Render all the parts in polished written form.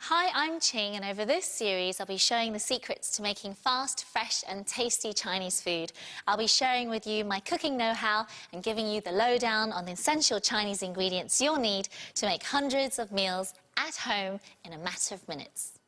Hi, I'm Ching, and over this series I'll be showing the secrets to making fast, fresh and tasty Chinese food. I'll be sharing with you my cooking know-how and giving you the lowdown on the essential Chinese ingredients you'll need to make hundreds of meals at home in a matter of minutes.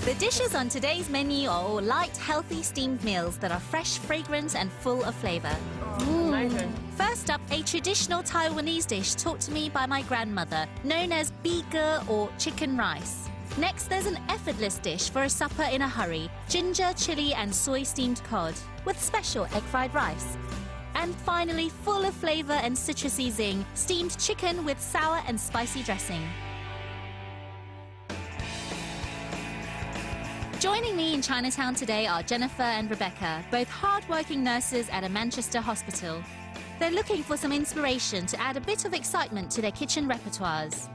The dishes on today's menu are all light, healthy steamed meals that are fresh, fragrant and full of flavour. Amazing. First up, a traditional Taiwanese dish taught to me by my grandmother, known as bige or chicken rice. Next, there's an effortless dish for a supper in a hurry, ginger, chilli and soy steamed cod, with special egg fried rice. And finally, full of flavour and citrusy zing, steamed chicken with sour and spicy dressing. Joining me in Chinatown today are Jennifer and Rebecca, both hard-working nurses at a Manchester hospital. They're looking for some inspiration to add a bit of excitement to their kitchen repertoires.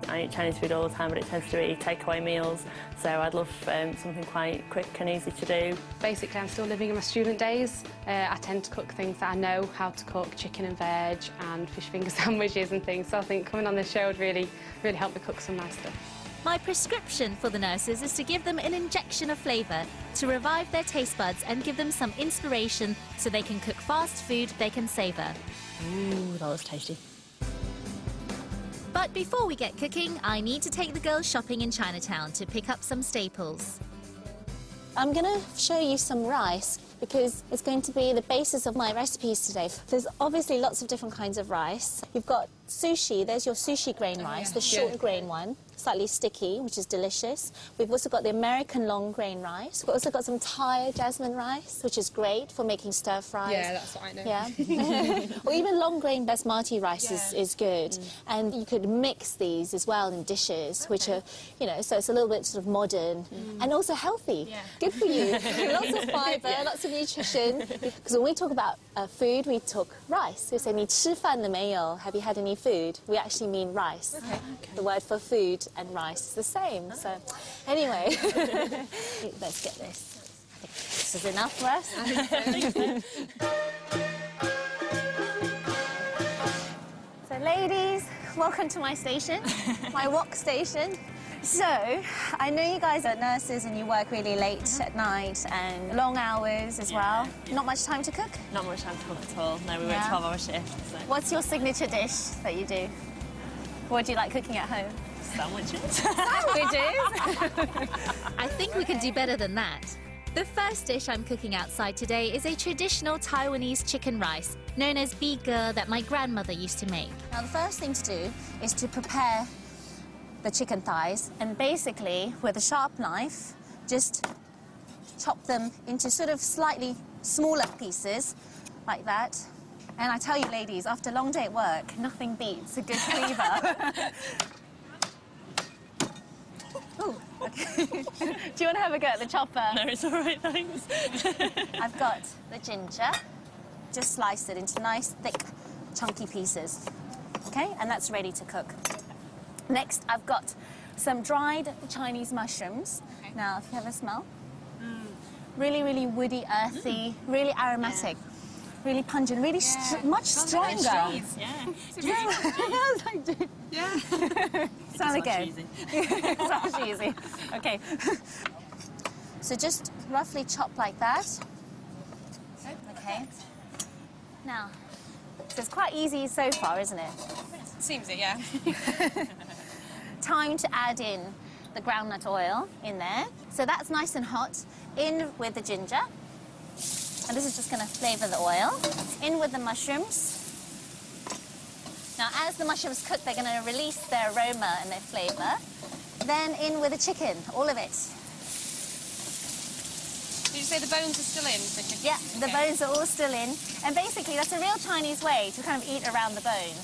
I eat Chinese food all the time, but it tends to be takeaway meals, so I'd love something quite quick and easy to do. Basically, I'm still living in my student days. I tend to cook things that I know how to cook, chicken and veg and fish finger sandwiches and things, so I think coming on this show would really help me cook some nice stuff. My prescription for the nurses is to give them an injection of flavour to revive their taste buds and give them some inspiration so they can cook fast food they can savour. Ooh, that was tasty. But before we get cooking, I need to take the girls shopping in Chinatown to pick up some staples. I'm going to show you some rice because it's going to be the basis of my recipes today. There's obviously lots of different kinds of rice. You've got sushi, there's your sushi grain rice, the short grain one, slightly sticky, which is delicious. We've also got the American long grain rice. We've also got some Thai jasmine rice, which is great for making stir fries. Yeah, that's what I know. Yeah. Or even long grain basmati rice is good. And you could mix these as well in dishes, which are, you know, so it's a little bit sort of modern and also healthy. Yeah. Good for you. Lots of fibre, lots of nutrition. Because when we talk about food, we talk rice. We say, 你吃饭了没有? Have you had any food? We actually mean rice. Okay. The word for food and rice is the same. So, anyway, let's get this. I think this is enough for us. So, ladies, welcome to my station, my wok station. So, I know you guys are nurses and you work really late at night and long hours as well. Not much time to cook? Not much time to cook at all. No, we work 12-hour shifts. So. What's your signature dish that you do? What do you like cooking at home? Sandwiches. Sandwiches? I think we can do better than that. The first dish I'm cooking outside today is a traditional Taiwanese chicken rice, known as bige, that my grandmother used to make. Now, the first thing to do is to prepare the chicken thighs, and basically, with a sharp knife, just chop them into sort of slightly smaller pieces, like that. And I tell you, ladies, after a long day at work, nothing beats a good cleaver. Oh, okay. Do you want to have a go at the chopper? No, it's all right, thanks. I've got the ginger. Just slice it into nice, thick, chunky pieces. Okay, and that's ready to cook. Next, I've got some dried Chinese mushrooms. Okay. Now, if you have a smell. Really, really woody, earthy, really aromatic. Really pungent, really much stronger. Like yeah. Sound again. Cheesy. Sounds cheesy. Okay. So just roughly chop like that. Okay. Now, so it's quite easy so far, isn't it? Seems it, yeah. Time to add in the groundnut oil in there. So that's nice and hot. In with the ginger. And this is just going to flavour the oil. In with the mushrooms. Now, as the mushrooms cook, they're going to release their aroma and their flavour. Then in with the chicken, all of it. Did you say the bones are still in? Yeah, the bones are all still in. And basically, that's a real Chinese way to kind of eat around the bones.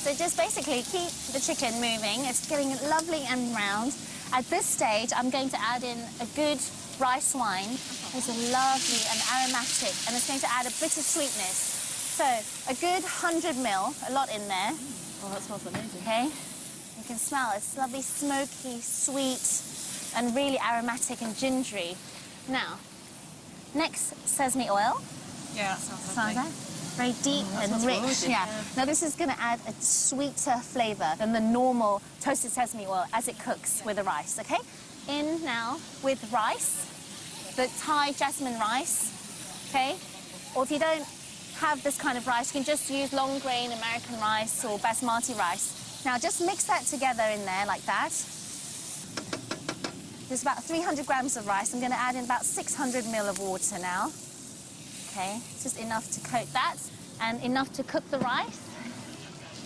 So just basically keep the chicken moving. It's getting lovely and round. At this stage, I'm going to add in a good rice wine. It's lovely and aromatic, and it's going to add a bit of sweetness. So a good 100 ml, a lot in there. Oh, that smells amazing. Okay, you can smell it's lovely, smoky, sweet, and really aromatic and gingery. Now, next, sesame oil. Yeah, that sounds Sounds lovely. like. Very deep and rich. gorgeous, Yeah. yeah. Now this is going to add a sweeter flavour than the normal toasted sesame oil as it cooks with the rice, okay? In now with rice, the Thai jasmine rice, okay? Or if you don't have this kind of rice, you can just use long grain American rice or basmati rice. Now just mix that together in there like that. There's about 300 grams of rice. I'm going to add in about 600 ml of water now. Okay, just enough to coat that and enough to cook the rice.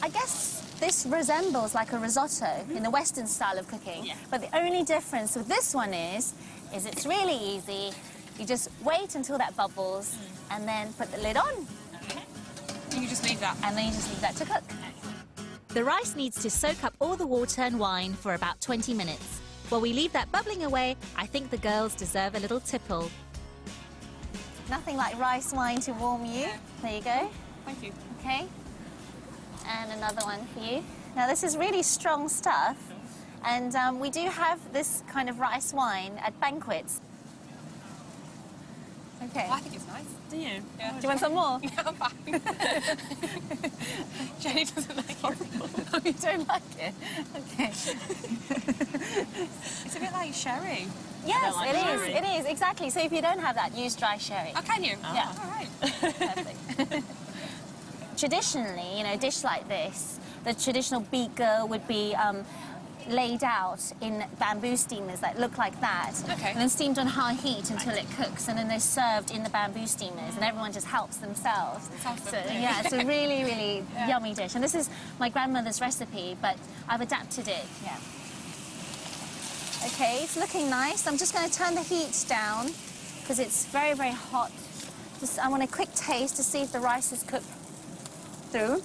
I guess this resembles like a risotto in the Western style of cooking. Yeah. But the only difference with this one is it's really easy. You just wait until that bubbles and then put the lid on. You can just leave that. And then you just leave that to cook. The rice needs to soak up all the water and wine for about 20 minutes. While we leave that bubbling away, I think the girls deserve a little tipple. Nothing like rice wine to warm you. There you go. Thank you. Okay. And another one for you. Now this is really strong stuff, and we do have this kind of rice wine at banquets. Okay. Oh, I think it's nice. Do you? Yeah. Do you want some more? Yeah, I'm fine. Jenny doesn't like it. Oh, you don't like it? Okay. It's a bit like sherry. Yes, like it sherry. is. It is, exactly. So if you don't have that, use dry sherry. Oh, can you? Yeah. All right. Perfect. Traditionally, you know, a dish like this, the traditional beaker would be laid out in bamboo steamers that look like that. Okay. And then steamed on high heat until it cooks, and then they're served in the bamboo steamers, and everyone just helps themselves. Sounds So, lovely. yeah, it's a really, really yummy dish. And this is my grandmother's recipe, but I've adapted it. Yeah. Okay, it's looking nice. I'm just going to turn the heat down because it's very, very hot. Just, I want a quick taste to see if the rice is cooked through.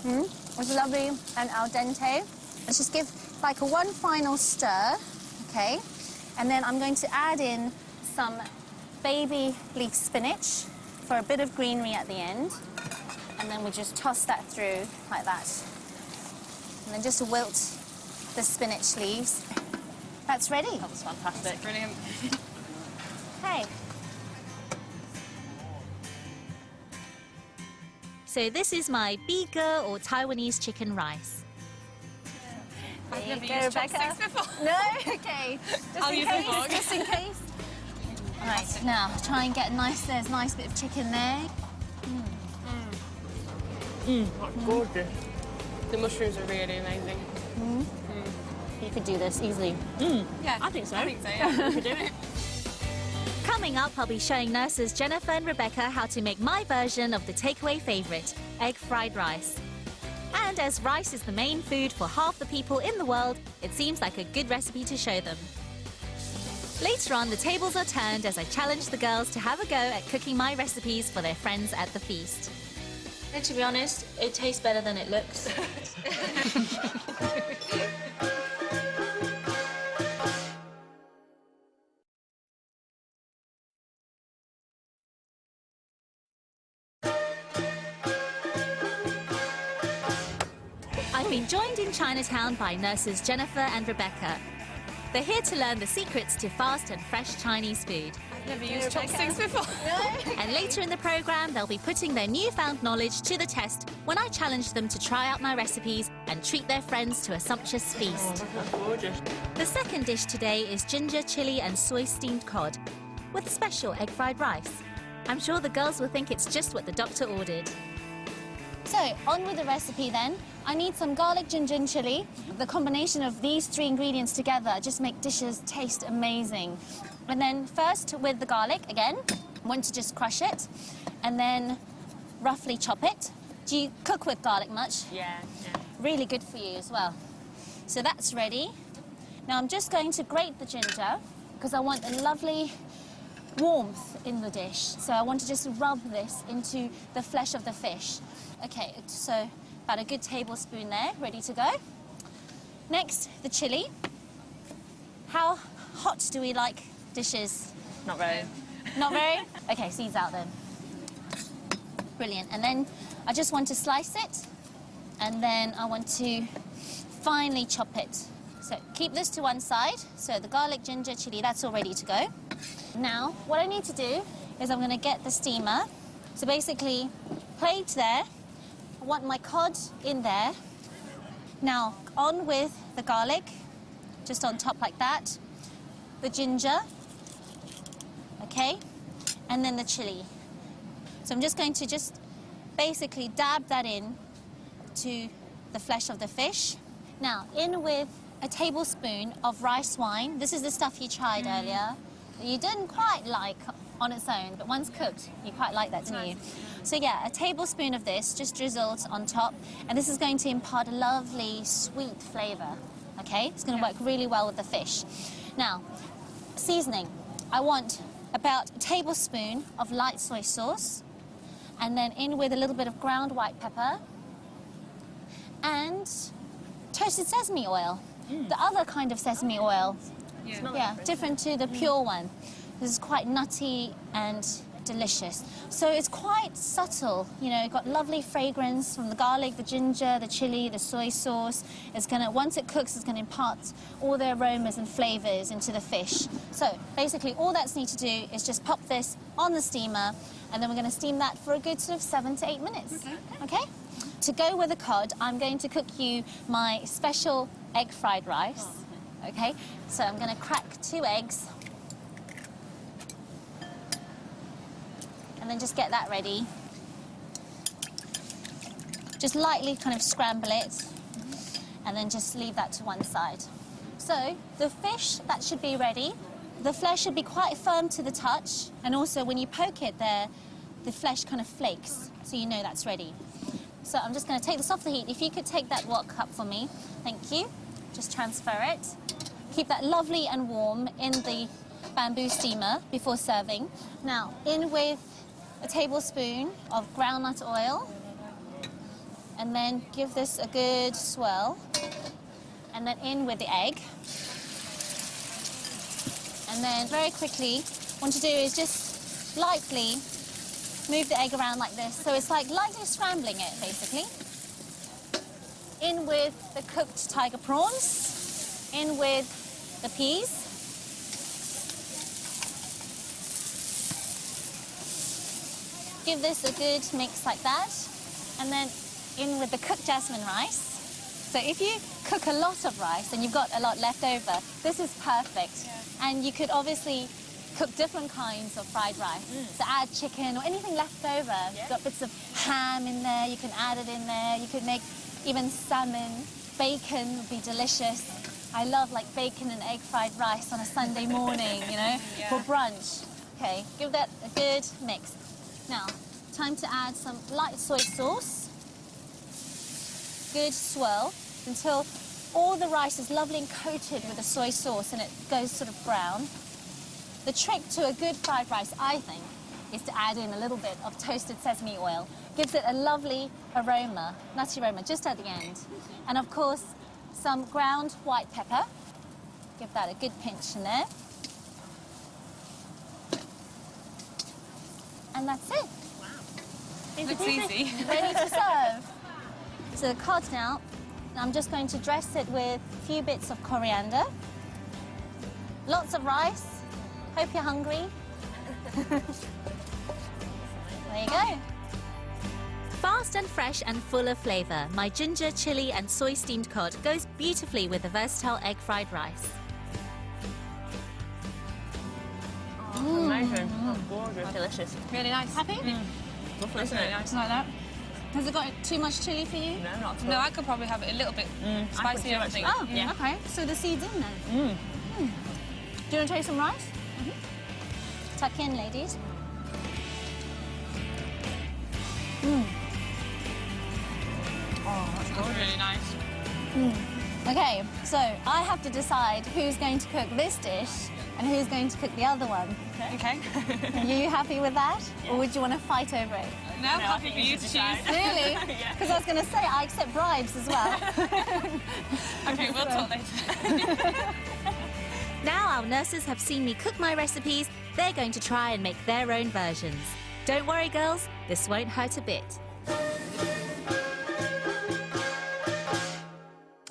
It's lovely and al dente. Let's just give like one final stir, okay? And then I'm going to add in some baby leaf spinach for a bit of greenery at the end. And then we just toss that through like that. And then just wilt the spinach leaves. That's ready. That was fantastic. Brilliant. Okay. So this is my beaker or Taiwanese chicken rice. I've There never you go, used Rebecca. chopsticks before. No? Okay. Just I'll in use the case, fork. just in case. Right, now try and get there's a nice bit of chicken there. That's gorgeous. The mushrooms are really amazing. You could do this easily. Yeah. I think so. I think so, yeah. We could do it. Coming up, I'll be showing nurses Jennifer and Rebecca how to make my version of the takeaway favourite, egg fried rice. And as rice is the main food for half the people in the world, it seems like a good recipe to show them. Later on, the tables are turned as I challenge the girls to have a go at cooking my recipes for their friends at the feast. And to be honest, it tastes better than it looks. I've been joined in Chinatown by nurses Jennifer and Rebecca. They're here to learn the secrets to fast and fresh Chinese food. I've never used chopsticks before. And later in the programme, they'll be putting their newfound knowledge to the test when I challenge them to try out my recipes and treat their friends to a sumptuous feast. That's gorgeous. The second dish today is ginger chili and soy steamed cod with special egg fried rice. I'm sure the girls will think it's just what the doctor ordered. So, on with the recipe then. I need some garlic, ginger and chili. The combination of these three ingredients together just make dishes taste amazing. And then first with the garlic, again, I want to just crush it and then roughly chop it. Do you cook with garlic much? Yeah. Really good for you as well. So that's ready. Now I'm just going to grate the ginger because I want a lovely warmth in the dish. So I want to just rub this into the flesh of the fish. Okay, so about a good tablespoon there, ready to go. Next, the chili. How hot do we like dishes? Not very. Not very? Okay, seeds out then. Brilliant. And then I just want to slice it, and then I want to finely chop it. So keep this to one side. So the garlic, ginger, chili, that's all ready to go. Now, what I need to do is I'm going to get the steamer. So basically, plate there. I want my cod in there. Now, on with the garlic, just on top like that. The ginger, okay, and then the chili. So I'm just going to basically dab that in to the flesh of the fish. Now, in with a tablespoon of rice wine. This is the stuff you tried earlier. You didn't quite like on its own, but once cooked, you quite like that, didn't you? So yeah, a tablespoon of this just drizzled on top, and this is going to impart a lovely sweet flavour, okay? It's going to work really well with the fish. Now, seasoning. I want about a tablespoon of light soy sauce, and then in with a little bit of ground white pepper, and toasted sesame oil. The other kind of sesame oil. Yeah, different to the pure one. This is quite nutty and delicious. So it's quite subtle, you know, got lovely fragrance from the garlic, the ginger, the chili, the soy sauce. It's gonna, once it cooks, it's gonna impart all the aromas and flavors into the fish. So basically all that's need to do is just pop this on the steamer, and then we're gonna steam that for a good sort of 7 to 8 minutes. Okay? To go with the cod, I'm going to cook you my special egg fried rice. Okay? So I'm gonna crack 2 eggs. And then just get that ready. Just lightly kind of scramble it, and then just leave that to one side. So the fish, that should be ready. The flesh should be quite firm to the touch, and also when you poke it there, the flesh kind of flakes, so you know that's ready. So I'm just going to take this off the heat. If you could take that wok up for me, thank you. Just transfer it. Keep that lovely and warm in the bamboo steamer before serving. Now, in with a tablespoon of groundnut oil, and then give this a good swirl, and then in with the egg. And then very quickly, what you do is just lightly move the egg around like this, so it's like lightly scrambling it, basically. In with the cooked tiger prawns, in with the peas. Give this a good mix like that, and then in with the cooked jasmine rice. So if you cook a lot of rice and you've got a lot left over, this is perfect. And you could obviously cook different kinds of fried rice. So add chicken or anything left over. You've got bits of ham in there, you can add it in there. You could make even salmon. Bacon would be delicious. I love like bacon and egg fried rice on a Sunday morning, you know, for brunch. Okay, give that a good mix. Now, time to add some light soy sauce. Good swirl until all the rice is lovely and coated with the soy sauce and it goes sort of brown. The trick to a good fried rice, I think, is to add in a little bit of toasted sesame oil. Gives it a lovely aroma, nutty aroma, just at the end. And of course, some ground white pepper. Give that a good pinch in there. And that's it. Wow. Looks easy. Ready to serve. So the cod now, I'm just going to dress it with a few bits of coriander. Lots of rice. Hope you're hungry. There you go. Fast and fresh and full of flavour, my ginger, chilli and soy steamed cod goes beautifully with the versatile egg fried rice. Amazing. Oh, gorgeous. Delicious. Really nice. Happy? Lovely, isn't it? Nice like that. Has it got too much chilli for you? No, not at all. No, I could probably have it a little bit spicy and everything. Oh, Yeah. okay. So the seed's in there. Do you want to taste some rice? Tuck in, ladies. Oh, that's really nice. Okay, so I have to decide who's going to cook this dish and who's going to cook the other one. Okay. Are you happy with that? Or would you want to fight over it? No, I'm happy for you to choose. Really? Because I was going to say, I accept bribes as well. Okay, we'll talk later. Now our nurses have seen me cook my recipes, they're going to try and make their own versions. Don't worry, girls, this won't hurt a bit.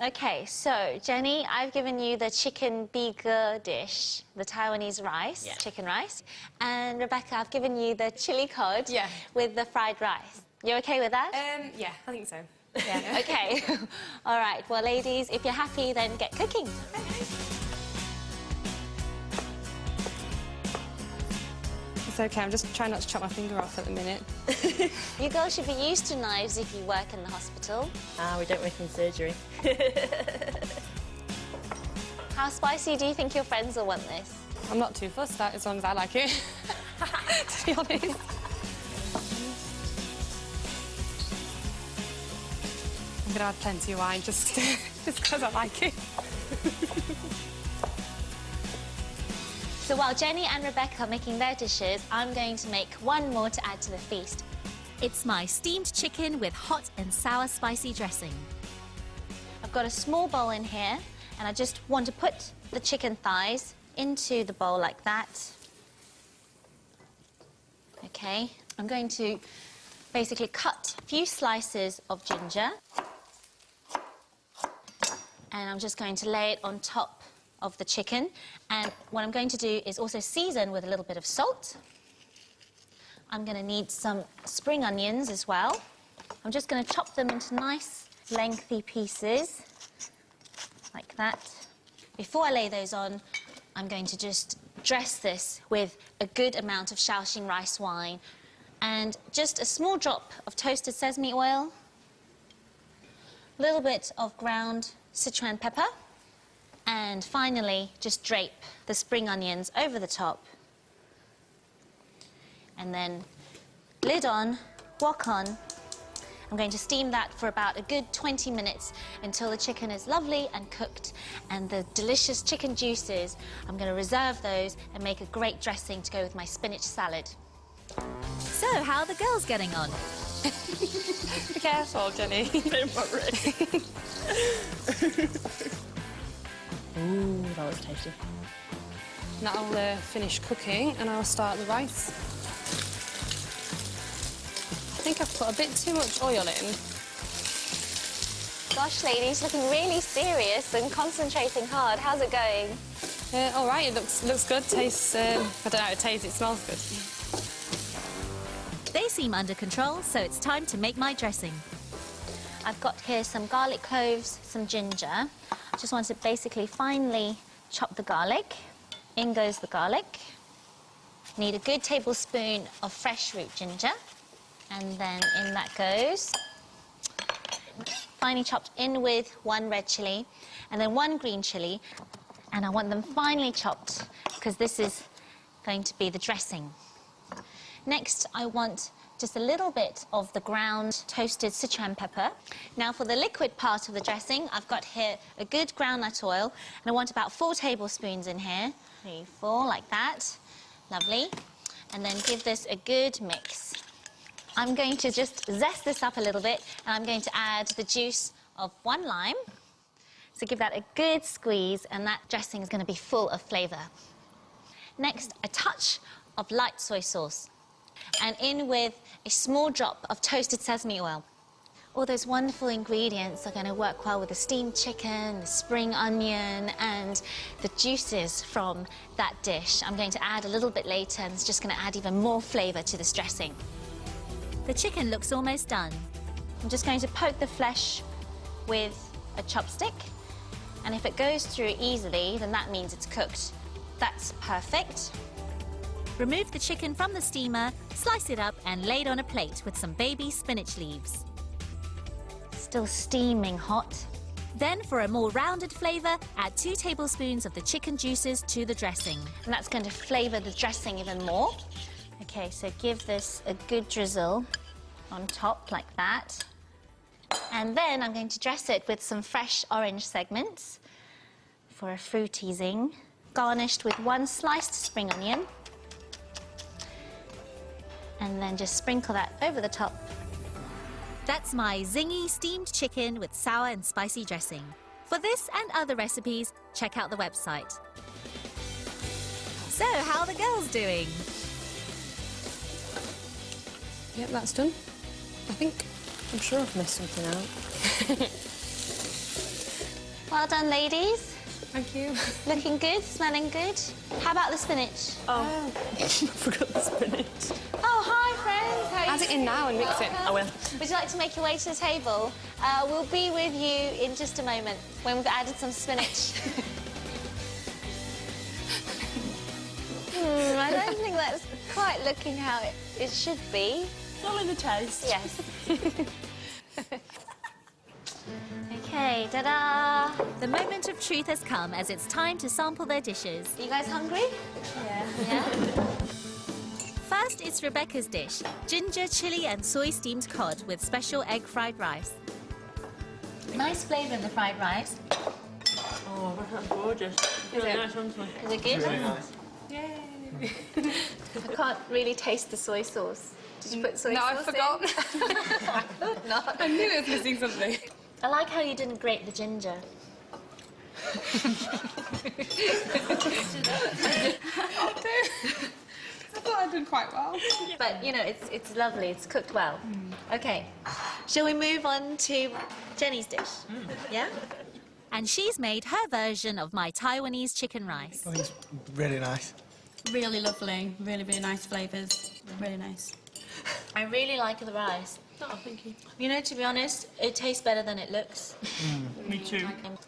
Okay, so Jenny, I've given you the chicken biga dish, the Taiwanese rice, chicken rice. And Rebecca, I've given you the chili cod with the fried rice. You okay with that? Yeah, I think so. Yeah. Okay. All right. Well, ladies, if you're happy, then get cooking. It's okay, I'm just trying not to chop my finger off at the minute. You girls should be used to knives if you work in the hospital. We don't work in surgery. How spicy do you think your friends will want this? I'm not too fussed, as long as I like it, to be honest. I'm going to add plenty of wine just because I like it. So while Jenny and Rebecca are making their dishes, I'm going to make one more to add to the feast. It's my steamed chicken with hot and sour spicy dressing. I've got a small bowl in here, and I just want to put the chicken thighs into the bowl like that. Okay, I'm going to basically cut a few slices of ginger, and I'm just going to lay it on top of the chicken. And what I'm going to do is also season with a little bit of salt. I'm going to need some spring onions as well. I'm just going to chop them into nice lengthy pieces like that. Before I lay those on, I'm going to just dress this with a good amount of Shaoxing rice wine and just a small drop of toasted sesame oil, a little bit of ground Sichuan pepper, and finally just drape the spring onions over the top. And then lid on, wok on. I'm going to steam that for about a good 20 minutes until the chicken is lovely and cooked, and the delicious chicken juices, I'm going to reserve those and make a great dressing to go with my spinach salad. So, how are the girls getting on? Be careful, Jenny. Don't worry. Ooh, that was tasty. That'll finish cooking and I'll start the rice. I think I've put a bit too much oil in. Gosh, ladies, looking really serious and concentrating hard. How's it going? All right, it looks good. Tastes, I don't know how it tastes, it smells good. They seem under control, so it's time to make my dressing. I've got here some garlic cloves, some ginger. I just want to basically finely chop the garlic. In goes the garlic. Need a good tablespoon of fresh root ginger. And then in that goes. Finely chopped in with 1 red chilli and then 1 green chilli. And I want them finely chopped because this is going to be the dressing. Next, I want just a little bit of the ground toasted Sichuan pepper. Now for the liquid part of the dressing, I've got here a good groundnut oil, and I want about 4 tablespoons in here. 3, 4, like that. Lovely. And then give this a good mix. I'm going to just zest this up a little bit, and I'm going to add the juice of 1 lime. So give that a good squeeze, and that dressing is going to be full of flavour. Next, a touch of light soy sauce. And in with a small drop of toasted sesame oil. All those wonderful ingredients are going to work well with the steamed chicken, the spring onion, and the juices from that dish. I'm going to add a little bit later, and it's just going to add even more flavour to this dressing. The chicken looks almost done. I'm just going to poke the flesh with a chopstick, and if it goes through easily, then that means it's cooked. That's perfect. Remove the chicken from the steamer, slice it up and lay it on a plate with some baby spinach leaves. Still steaming hot. Then, for a more rounded flavour, add 2 tablespoons of the chicken juices to the dressing. And that's going to flavour the dressing even more. Okay, so give this a good drizzle on top like that. And then I'm going to dress it with some fresh orange segments for a fruity zing, garnished with 1 sliced spring onion. And then just sprinkle that over the top. That's my zingy steamed chicken with sour and spicy dressing. For this and other recipes, check out the website. So, how are the girls doing? Yep, that's done. I'm sure I've missed something out. Well done, ladies. Thank you. Looking good, smelling good. How about the spinach? Oh, I forgot the spinach. Oh, hi, friends. Add it in now and mix it. I will. Would you like to make your way to the table? We'll be with you in just a moment when we've added some spinach. I don't think that's quite looking how it should be. It's all in the taste. Yes. Okay, ta-da! The moment of truth has come as it's time to sample their dishes. You guys hungry? Yeah. First, it's Rebecca's dish, ginger, chilli and soy steamed cod with special egg fried rice. Nice flavour in the fried rice. Oh, that's gorgeous. Really nice, honestly. Is it good? Really nice. I can't really taste the soy sauce. Did you put soy No, sauce I forgot. in? I thought not. I knew it was missing something. I like how you didn't grate the ginger. I thought I did quite well. But, you know, it's lovely. It's cooked well. Okay. Shall we move on to Jenny's dish? Yeah? And she's made her version of my Taiwanese chicken rice. Oh, it's really nice. Really lovely, really, really nice flavours. Really nice. I really like the rice. Oh, thank you. You know, to be honest, it tastes better than it looks. Me too.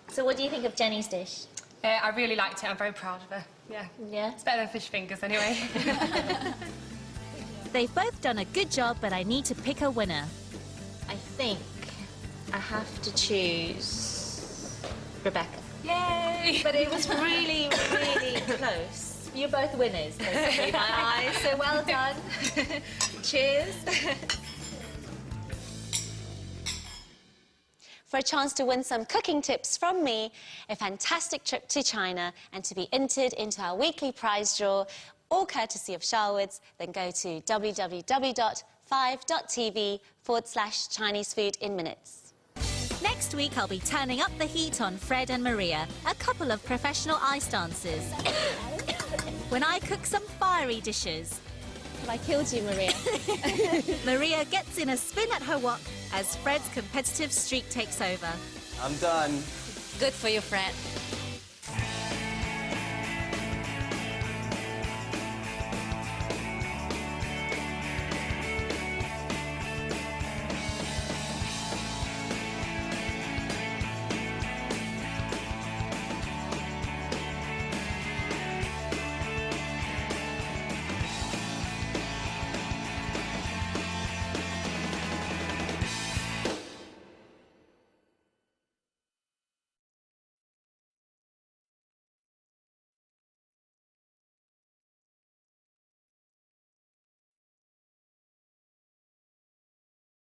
So what do you think of Jenny's dish? I really liked it. I'm very proud of her. Yeah. Yeah? It's better than fish fingers anyway. They've both done a good job, but I need to pick a winner. I think I have to choose Rebecca. Yay! But it was really, really close. You're both winners, basically, my eyes. So well done. Cheers. For a chance to win some cooking tips from me, a fantastic trip to China, and to be entered into our weekly prize draw, all courtesy of Sharwood's, then go to www.5.tv/Chinese food in minutes. Next week, I'll be turning up the heat on Fred and Maria, a couple of professional ice dancers. When I cook some fiery dishes. Have I killed you, Maria? Maria gets in a spin at her wok as Fred's competitive streak takes over. I'm done. Good for you, Fred.